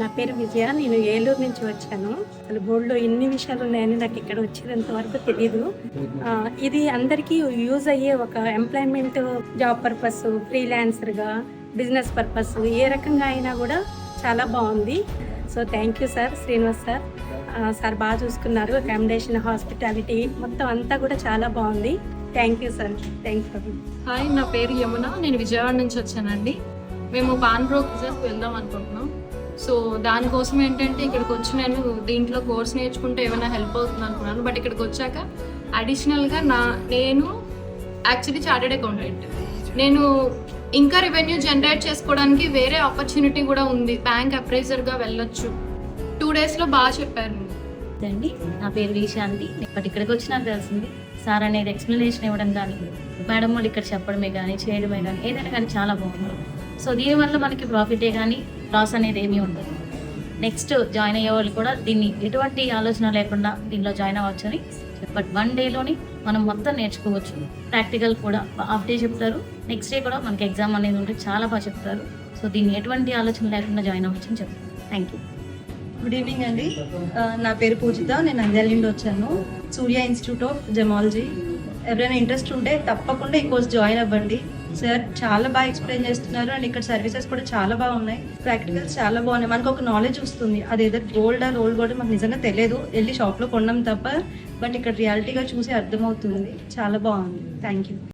నా పేరు విజయ. నేను ఏలూరు నుంచి వచ్చాను. అసలు బోర్డులో ఎన్ని విషయాలు ఉన్నాయని నాకు ఇక్కడ వచ్చేంత వరకు తెలీదు. ఇది అందరికీ యూజ్ అయ్యే ఒక ఎంప్లాయ్మెంట్, జాబ్ పర్పస్, ఫ్రీలాన్సర్గా, బిజినెస్ పర్పస్ ఏ రకంగా అయినా కూడా చాలా బాగుంది. So thank you sir, Srinivas sir. Sir బాగా చూసుకున్నారు. అకామిడేషన్, హాస్పిటాలిటీ మొత్తం అంతా కూడా చాలా బాగుంది. Thank you sir. Thanks for. Hi, నా పేరు యమున. నేను విజయవాడ నుంచి వచ్చానండి. మేము పాన్ బ్రోకర్స్కి వెళ్దాం అనుకుంటున్నాం. సో దానికోసం ఏంటంటే ఇక్కడికి వచ్చి నేను దీంట్లో కోర్స్ నేర్చుకుంటే ఏమైనా హెల్ప్ అవుతుంది అనుకున్నాను. బట్ ఇక్కడికి వచ్చాక అడిషనల్గా నేను యాక్చువల్లీ చార్టెడ్ అకౌంటెంట్. నేను ఇంకా రెవెన్యూ జనరేట్ చేసుకోవడానికి వేరే ఆపర్చునిటీ కూడా ఉంది. బ్యాంక్ అప్రైజర్గా వెళ్ళొచ్చు. 2 డేస్లో బాగా చెప్పారు అండి. నా పేరు విశాంతి. బట్ ఇక్కడికి వచ్చి నాకు తెలిసింది సార్ అనేది ఎక్స్ప్లెనేషన్ ఇవ్వడం కానీ, మేడం వాళ్ళు ఇక్కడ చెప్పడమే కానీ, చేయడమే కానీ, ఏదైనా కానీ చాలా బాగుంది. సో దీనివల్ల మనకి ప్రాఫిటే కానీ లాస్ అనేది ఏమీ ఉండదు. నెక్స్ట్ జాయిన్ అయ్యే వాళ్ళు కూడా దీన్ని ఎటువంటి ఆలోచన లేకుండా దీనిలో జాయిన్ అవ్వచ్చని. బట్ 1 డేలోని మనం మొత్తం నేర్చుకోవచ్చు. ప్రాక్టికల్ కూడా హాఫ్ డే చెప్తారు, నెక్స్ట్ డే కూడా మనకి ఎగ్జామ్ అనేది ఉంటుంది. చాలా బాగా చెప్తారు. సో దీన్ని ఎటువంటి ఆలోచన లేకుండా జాయిన్ అవ్వచ్చు అని చెప్తారు. Thank you. గుడ్ ఈవినింగ్ అండి. నా పేరు పూజిత. నేను నంద్యాల నుండి వచ్చాను. సూర్య ఇన్స్టిట్యూట్ ఆఫ్ జమాలజీ. ఎవరైనా ఇంట్రెస్ట్ ఉంటే తప్పకుండా ఈ కోర్స్ జాయిన్ అవ్వండి. సార్ చాలా బాగా ఎక్స్ప్లెయిన్ చేస్తున్నారు. అండ్ ఇక్కడ సర్వీసెస్ కూడా చాలా బాగున్నాయి. ప్రాక్టికల్స్ చాలా బాగున్నాయి. మనకు ఒక నాలెడ్జ్ వస్తుంది. అది ఏదో గోల్డా మాకు నిజంగా తెలియదు, వెళ్ళి షాప్లో కొన్నాం తప్ప. బట్ ఇక్కడ రియాలిటీగా చూసి అర్థమవుతుంది. చాలా బాగుంది. Thank you.